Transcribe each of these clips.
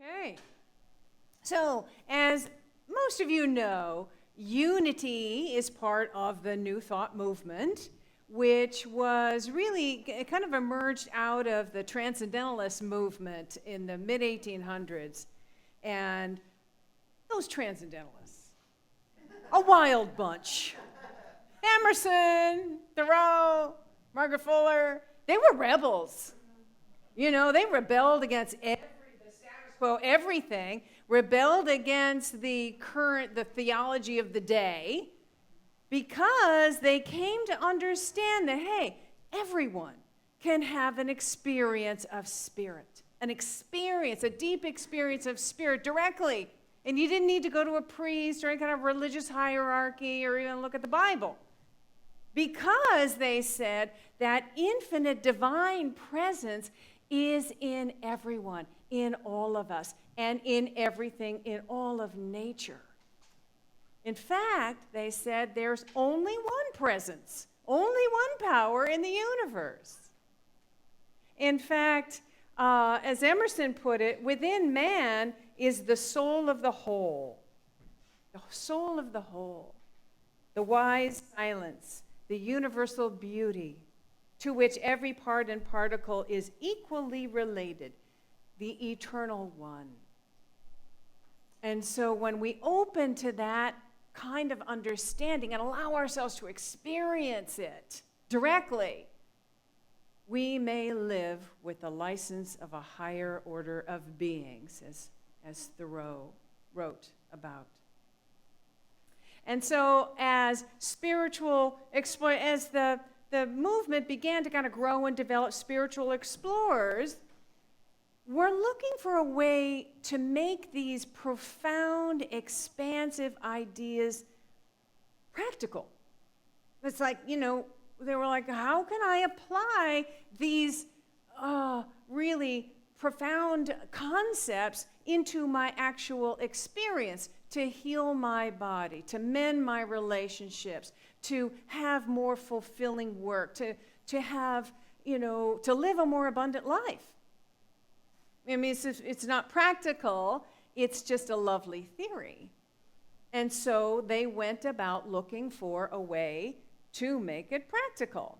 Okay. So, as most of you know, unity is part of the New Thought movement, which was really kind of emerged out of the Transcendentalist movement in the mid-1800s. And those Transcendentalists, a wild bunch. Emerson, Thoreau, Margaret Fuller, they were rebels. You know, they rebelled against the status quo, everything, rebelled against the theology of the day, because they came to understand that, hey, everyone can have an experience of spirit, a deep experience of spirit directly. And you didn't need to go to a priest or any kind of religious hierarchy or even look at the Bible. Because they said that infinite divine presence is in everyone, in all of us, and in everything, in all of nature. In fact, they said there's only one presence, only one power in the universe. In fact, as Emerson put it, within man is the soul of the whole. The soul of the whole. The wise silence, the universal beauty, to which every part and particle is equally related, the eternal one. And so when we open to that kind of understanding and allow ourselves to experience it directly, we may live with the license of a higher order of beings, as Thoreau wrote about. And so as the movement began to kind of grow and develop, spiritual explorers were looking for a way to make these profound, expansive ideas practical. It's like, they were like, how can I apply these really profound concepts into my actual experience to heal my body, to mend my relationships, to have more fulfilling work, to have, to live a more abundant life? I mean, it's not practical, it's just a lovely theory. And so they went about looking for a way to make it practical.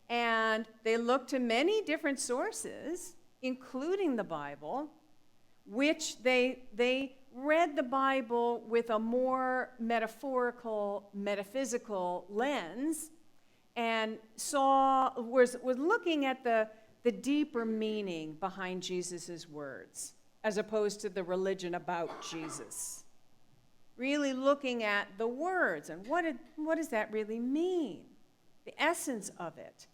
And they looked to many different sources, including the Bible, which they read the Bible with a more metaphorical, metaphysical lens, and was looking at the deeper meaning behind Jesus' words, as opposed to the religion about Jesus. Really looking at the words and what does that really mean, the essence of it.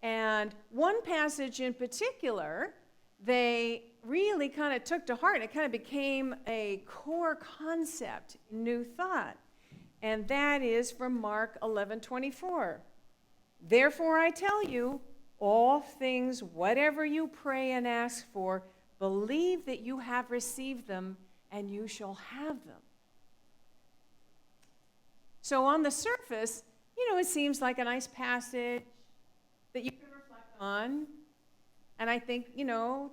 And one passage in particular, they really kind of took to heart. It kind of became a core concept in New Thought, and that is from Mark 11:24. Therefore I tell you, all things, whatever you pray and ask for, believe that you have received them, and you shall have them. So on the surface, it seems like a nice passage that you can reflect on. And I think,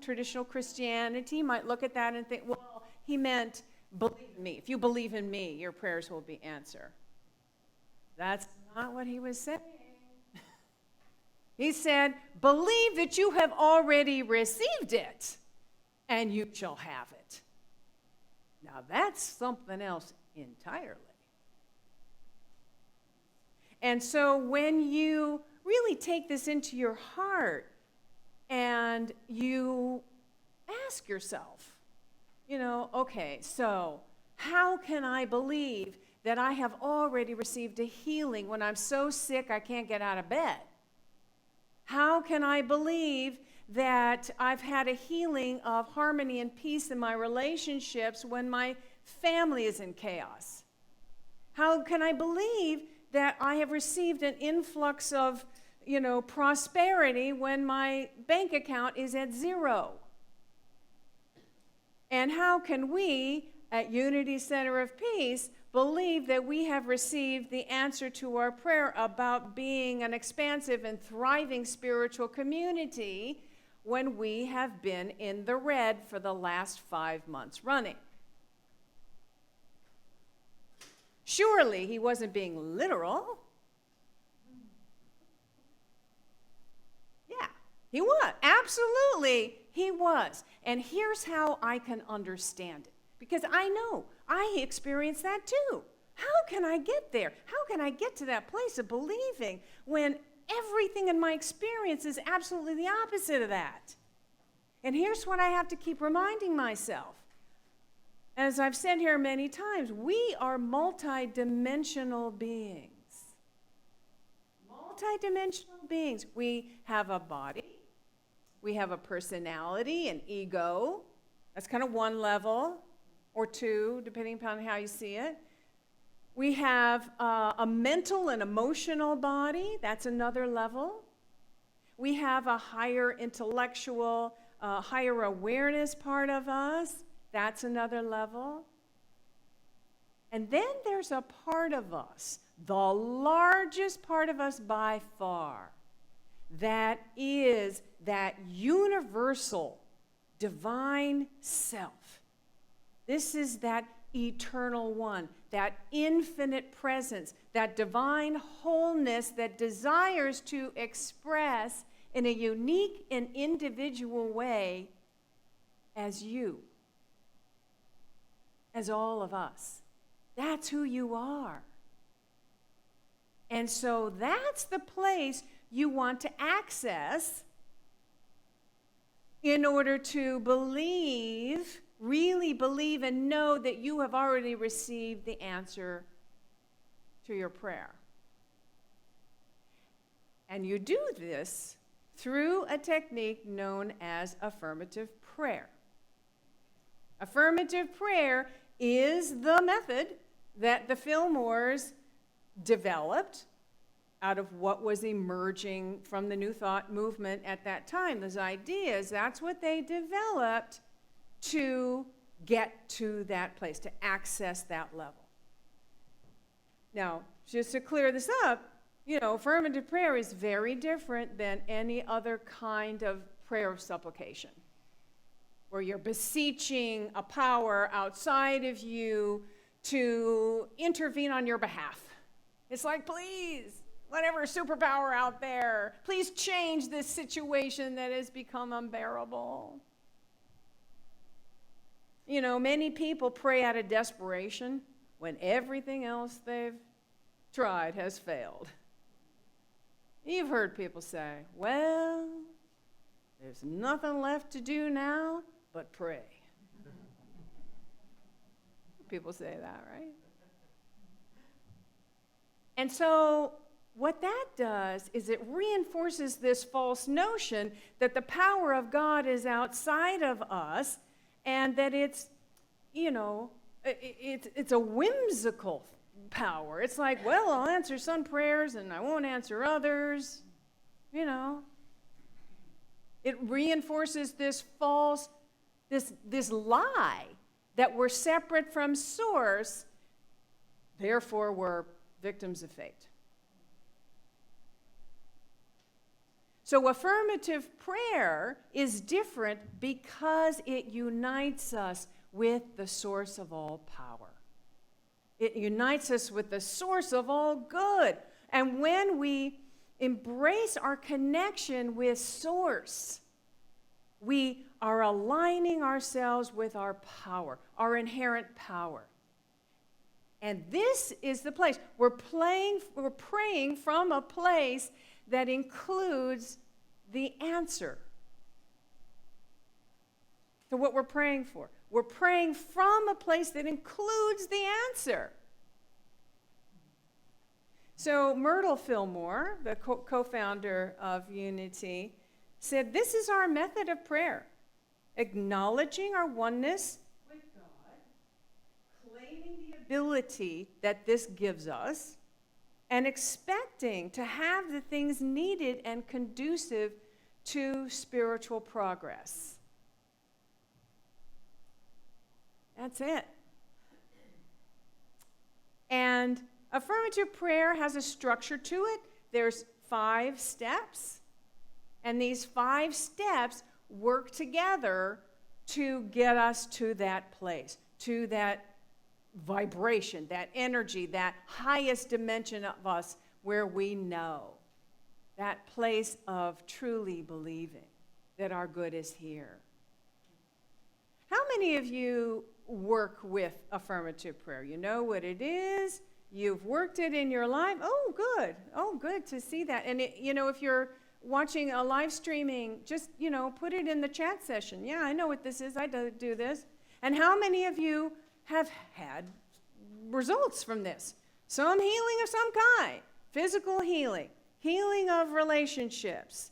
traditional Christianity might look at that and think, well, he meant, believe in me. If you believe in me, your prayers will be answered. That's not what he was saying. He said, believe that you have already received it, and you shall have it. Now, that's something else entirely. And so when you really take this into your heart and you ask yourself, okay, so how can I believe that I have already received a healing when I'm so sick I can't get out of bed? How can I believe that I've had a healing of harmony and peace in my relationships when my family is in chaos? How can I believe that I have received an influx of, prosperity when my bank account is at zero? And how can we, at Unity Center of Peace, believe that we have received the answer to our prayer about being an expansive and thriving spiritual community when we have been in the red for the last 5 months running. Surely he wasn't being literal. Yeah, he was. Absolutely, he was. And here's how I can understand it. Because I know I experienced that too. How can I get there? How can I get to that place of believing when everything in my experience is absolutely the opposite of that? And here's what I have to keep reminding myself. As I've said here many times, we are multidimensional beings. Multidimensional beings. We have a body. We have a personality, an ego. That's kind of one level or two, depending upon how you see it. We have a mental and emotional body. That's another level. We have a higher intellectual, higher awareness part of us. That's another level. And then there's a part of us, the largest part of us by far, that is that universal divine self. This is that eternal one, that infinite presence, that divine wholeness that desires to express in a unique and individual way as you, as all of us. That's who you are. And so that's the place you want to access in order to believe, really believe and know that you have already received the answer to your prayer. And you do this through a technique known as affirmative prayer. Affirmative prayer is the method that the Fillmores developed out of what was emerging from the New Thought movement at that time. Those ideas, that's what they developed to get to that place, to access that level. Now, just to clear this up, affirmative prayer is very different than any other kind of prayer of supplication, where you're beseeching a power outside of you to intervene on your behalf. It's like, please, whatever superpower out there, please change this situation that has become unbearable. Many people pray out of desperation when everything else they've tried has failed. You've heard people say, well, there's nothing left to do now but pray. People say that, right? And so what that does is it reinforces this false notion that the power of God is outside of us and that it's a whimsical power. It's like, well, I'll answer some prayers and I won't answer others. It reinforces this false, this lie that we're separate from source, therefore we're victims of fate. So affirmative prayer is different because it unites us with the source of all power. It unites us with the source of all good. And when we embrace our connection with source, we are aligning ourselves with our power, our inherent power. And this is the place. We're praying from a place that includes the answer to what we're praying for. We're praying from a place that includes the answer. So Myrtle Fillmore, the co-founder of Unity, said, this is our method of prayer, acknowledging our oneness with God, claiming the ability that this gives us, and expecting to have the things needed and conducive to spiritual progress. That's it. And affirmative prayer has a structure to it. There's 5 steps. And these 5 steps work together to get us to that place, to that vibration, that energy, that highest dimension of us where we know, that place of truly believing that our good is here. How many of you work with affirmative prayer? You know what it is. You've worked it in your life. Oh, good. Oh, good to see that. And, if you're watching a live streaming, just, put it in the chat session. Yeah, I know what this is. I do this. And how many of you have had results from this? Some healing of some kind. Physical healing. Healing of relationships.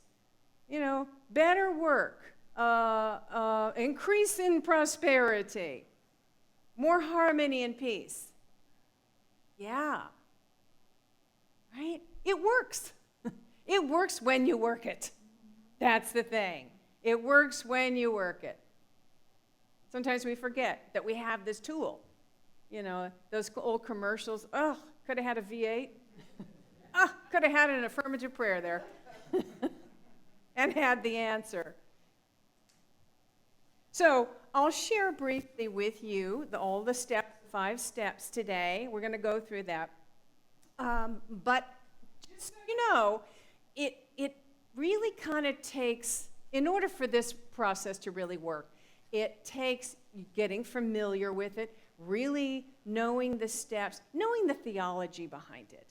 Better work. Increase in prosperity. More harmony and peace. Yeah. Right? It works. It works when you work it. That's the thing. It works when you work it. Sometimes we forget that we have this tool. Those old commercials. Oh, could have had a V8. Could have had an affirmative prayer there. And had the answer. So I'll share briefly with you all the steps, 5 steps today. We're going to go through that. But just so you know, it really kind of takes, in order for this process to really work, it takes getting familiar with it, really knowing the steps, knowing the theology behind it,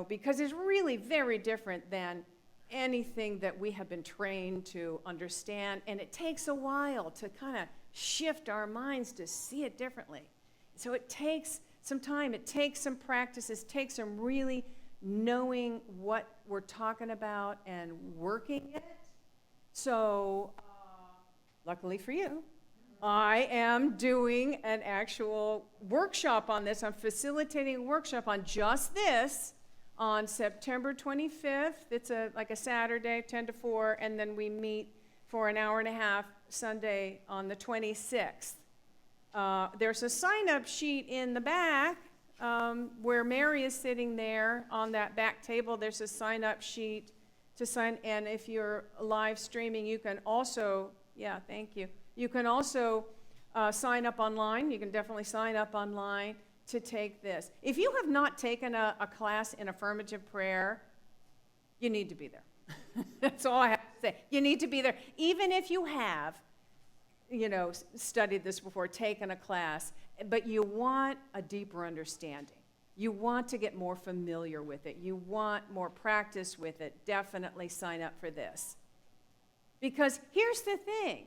because it's really very different than anything that we have been trained to understand, and it takes a while to kind of shift our minds to see it differently. So it takes some time, it takes some practices, it takes some really knowing what we're talking about and working it. So luckily for you, I am doing an actual workshop on this. I'm facilitating a workshop on just this on September 25th. It's like a Saturday, 10 to 4, and then we meet for an hour and a half Sunday on the 26th. There's a sign-up sheet in the back where Mary is sitting there on that back table. There's a sign-up sheet to sign, and if you're live streaming, you can also, thank you. You can also sign up online. You can definitely sign up online to take this. If you have not taken a class in affirmative prayer, you need to be there. That's all I have to say. You need to be there. Even if you have, studied this before, taken a class, but you want a deeper understanding. You want to get more familiar with it. You want more practice with it. Definitely sign up for this. Because here's the thing.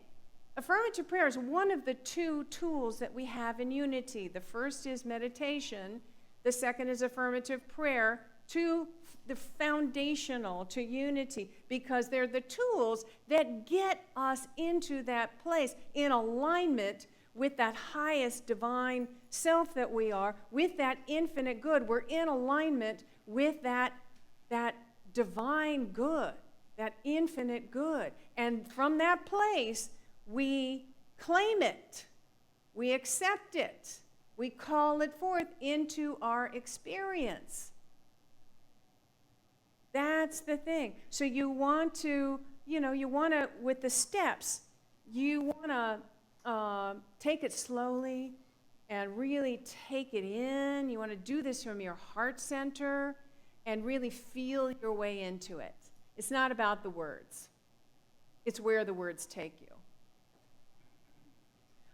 Affirmative prayer is one of the 2 tools that we have in unity. The first is meditation. The second is affirmative prayer. The foundational to unity, because they're the tools that get us into that place in alignment with that highest divine self that we are, with that infinite good. We're in alignment with that divine good, that infinite good. And from that place, we claim it, we accept it, we call it forth into our experience. That's the thing. So you want to, with the steps, you want to take it slowly and really take it in. You want to do this from your heart center and really feel your way into it. It's not about the words. It's where the words take you.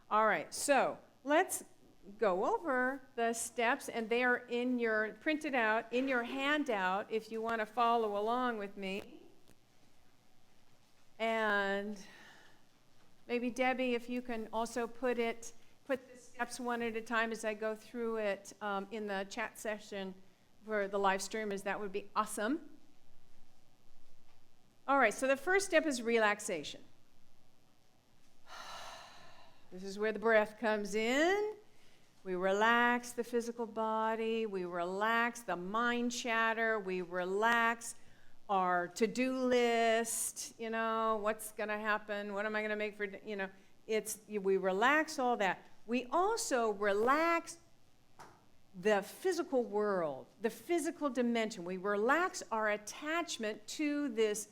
All right, so let's go over the steps, and they are printed out in your handout if you want to follow along with me. And maybe Debbie, if you can also put the steps one at a time as I go through it in the chat session for the live streamers, that would be awesome. All right, so the first step is relaxation. This is where the breath comes in. We relax the physical body. We relax the mind chatter. We relax our to-do list. What's going to happen? What am I going to make for, we relax all that. We also relax the physical world, the physical dimension. We relax our attachment to this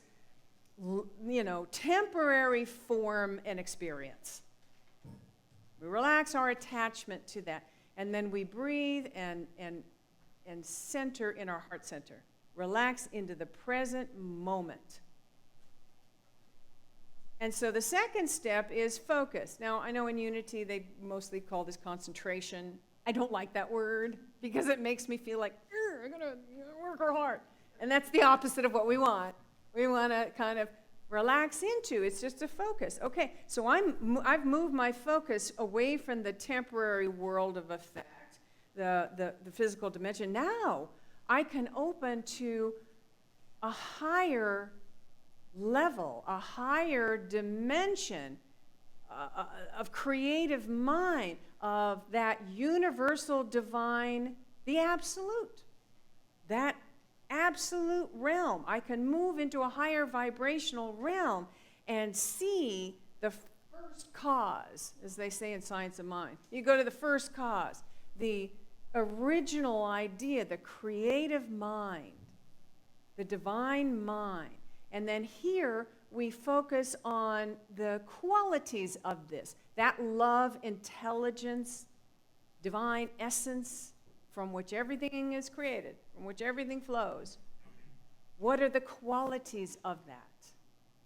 temporary form and experience. We relax our attachment to that. And then we breathe and center in our heart center. Relax into the present moment. And so the second step is focus. Now, I know in Unity they mostly call this concentration. I don't like that word because it makes me feel like, I'm going to work hard. And that's the opposite of what we want. We want to kind of relax into. It's just a focus. Okay, so I've moved my focus away from the temporary world of effect, the physical dimension. Now I can open to a higher level, a higher dimension of creative mind, of that universal divine, the absolute, that absolute realm. I can move into a higher vibrational realm and see the first cause, as they say in Science of Mind. You go to the first cause, the original idea, the creative mind, the divine mind. And then here we focus on the qualities of this, that love, intelligence, divine essence from which everything is created, from which everything flows. What are the qualities of that?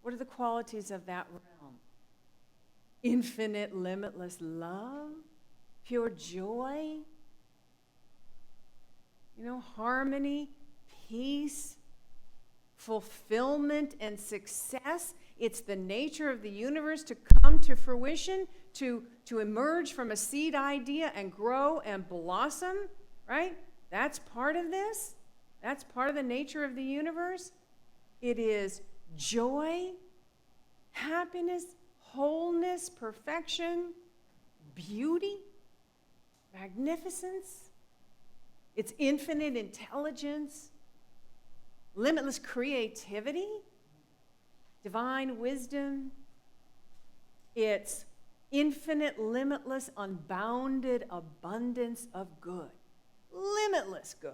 What are the qualities of that realm? Infinite, limitless love, pure joy, harmony, peace, fulfillment and success. It's the nature of the universe to come to fruition, to emerge from a seed idea and grow and blossom, right? That's part of this. That's part of the nature of the universe. It is joy, happiness, wholeness, perfection, beauty, magnificence. It's infinite intelligence, limitless creativity, divine wisdom. It's infinite, limitless, unbounded abundance of good. Limitless good.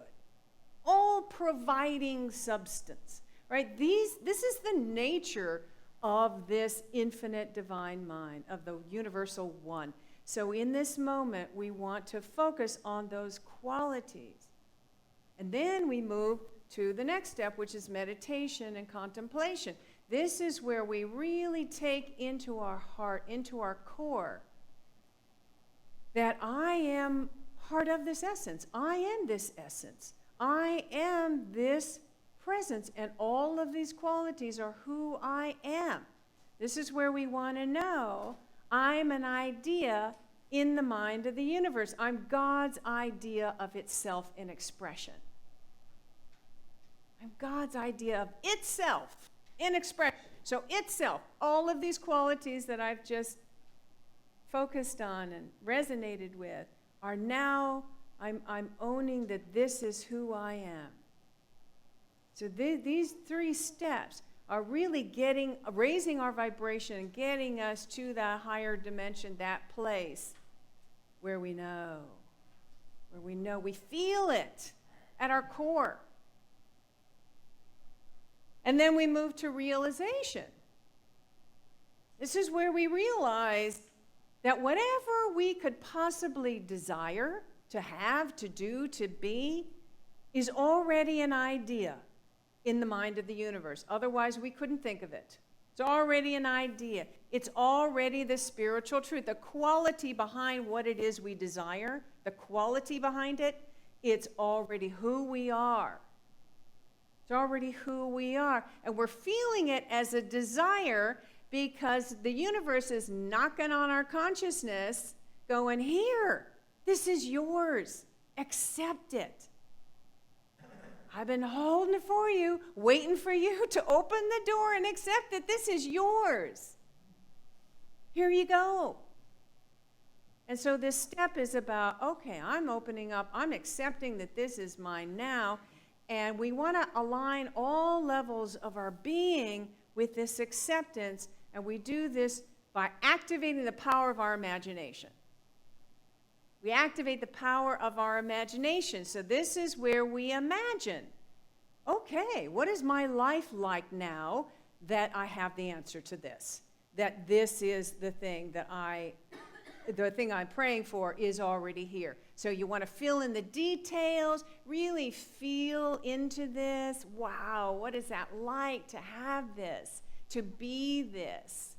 All providing substance, right? This is the nature of this infinite divine mind, of the universal one. So in this moment, we want to focus on those qualities. And then we move to the next step, which is meditation and contemplation. This is where we really take into our heart, into our core, that I am part of this essence. I am this essence. I am this presence, and all of these qualities are who I am. This is where we want to know I'm an idea in the mind of the universe. I'm God's idea of itself in expression. I'm God's idea of itself in expression. So itself, all of these qualities that I've just focused on and resonated with are now, I'm owning that this is who I am. So these three steps are really raising our vibration and getting us to that higher dimension, that place where we know, we feel it at our core. And then we move to realization. This is where we realize that whatever we could possibly desire to have, to do, to be, is already an idea in the mind of the universe. Otherwise, we couldn't think of it. It's already an idea. It's already the spiritual truth. The quality behind what it is we desire, the quality behind it, it's already who we are. It's already who we are. And we're feeling it as a desire because the universe is knocking on our consciousness, going, here, this is yours. Accept it. I've been holding it for you, waiting for you to open the door and accept that this is yours. Here you go. And so this step is about, okay, I'm opening up, I'm accepting that this is mine now, and we want to align all levels of our being with this acceptance, and we do this by activating the power of our imagination. We activate the power of our imagination. So this is where we imagine, okay, what is my life like now that I have the answer to this, that this is the thing I'm praying for is already here. So you want to fill in the details, really feel into this. Wow, what is that like to have this, to be this?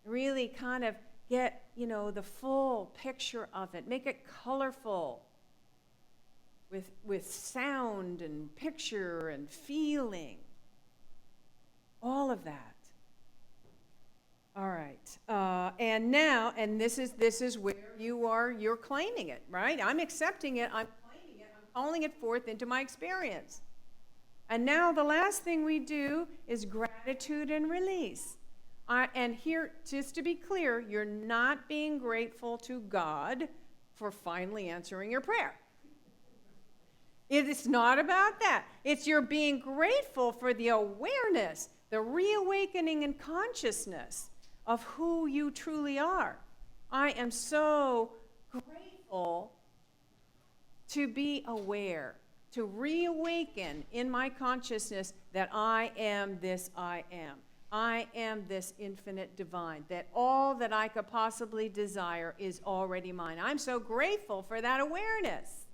Really kind of get, the full picture of it. Make it colorful with sound and picture and feeling. All of that. All right. And now, and this is where you're claiming it, right? I'm accepting it, I'm claiming it, I'm calling it forth into my experience. And now the last thing we do is gratitude and release. And here, just to be clear, you're not being grateful to God for finally answering your prayer. It is not about that. It's you're being grateful for the awareness, the reawakening in consciousness of who you truly are. I am so grateful to be aware, to reawaken in my consciousness that I am this I am. I am this infinite divine, that all that I could possibly desire is already mine. I'm so grateful for that awareness.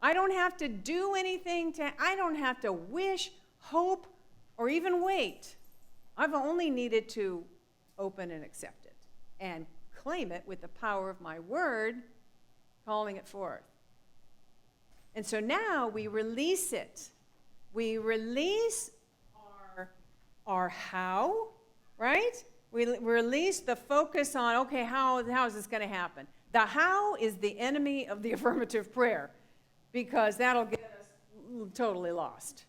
I don't have to do anything I don't have to wish, hope, or even wait. I've only needed to open and accept it and claim it with the power of my word, calling it forth. And so now we release it. We release our how, right? We release the focus on, okay, how is this going to happen? The how is the enemy of the affirmative prayer, because that'll get us totally lost.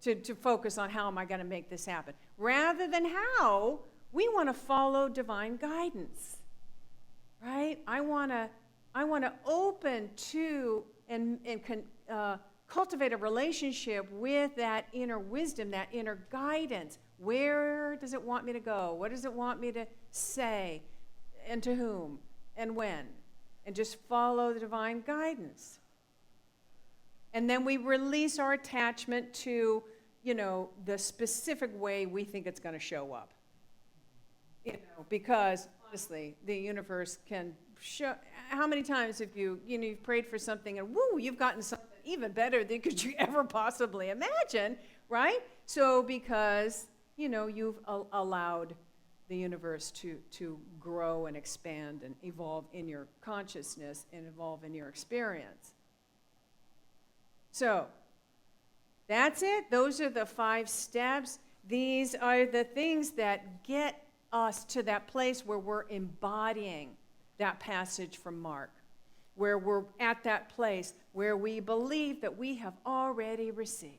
To focus on how am I going to make this happen. Rather than how, we want to follow divine guidance, right? I want to open to and cultivate a relationship with that inner wisdom, that inner guidance. Where does it want me to go? What does it want me to say? And to whom? And when? And just follow the divine guidance. And then we release our attachment to, the specific way we think it's going to show up. Because honestly, the universe can show. How many times have you've prayed for something and woo, you've gotten something even better than could you ever possibly imagine, right? So because, you've allowed the universe to grow and expand and evolve in your consciousness and evolve in your experience. So that's it. Those are the 5 steps. These are the things that get us to that place where we're embodying that passage from Mark, where we're at that place where we believe that we have already received.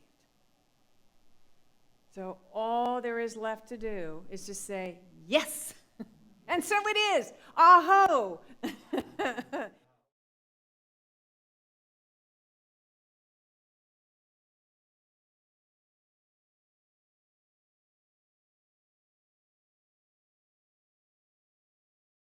So all there is left to do is to say, yes! And so it is. Aho!